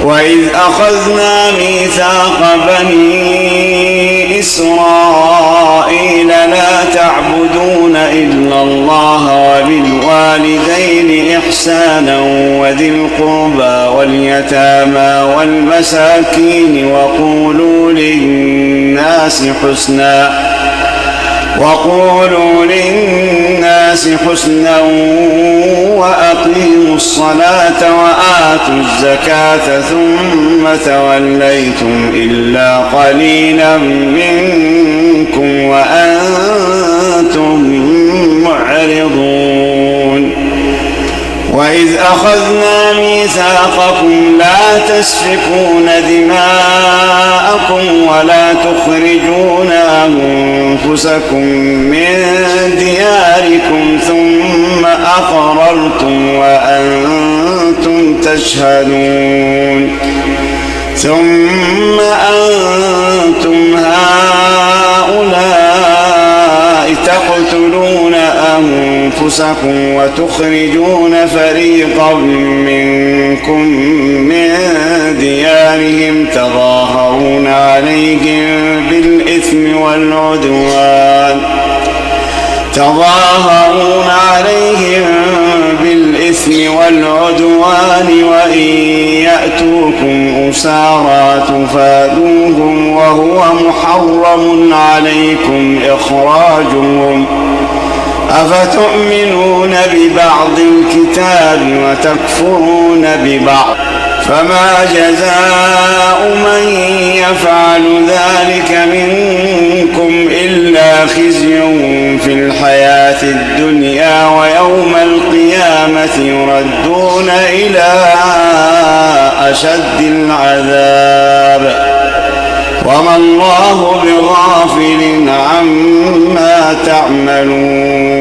وإذ أخذنا ميثاق بني إسرائيل لا تعبدون إلا الله وبالوالدين إحسانا وذي القربى واليتامى والمساكين وقولوا للناس حسنا وأقيموا الصلاة وآتوا الزكاة ثم توليتم إلا قليلا منكم وأنتم معرضون وإذ أخذنا ميثاقكم لا تسفكون دماءكم ولا تخرجون أنفسكم من دياركم ثم أقررتم وأنتم تشهدون ثم أنتم هؤلاء تقتلون أنفسكم وتخرجون فريقا منكم من ديارهم تظاهرون عليهم بالإثم والعدوان وإن يأتوكم أسارى تفادوهم وهو محرم عليكم إخراجهم أفتؤمنون ببعض الكتاب وتكفرون ببعض فما جزاء من يفعل ذلك منكم إلا خزي في الحياة الدنيا ويوم القيامة يردون إلى أشد العذاب وما الله بغافل عما تعملون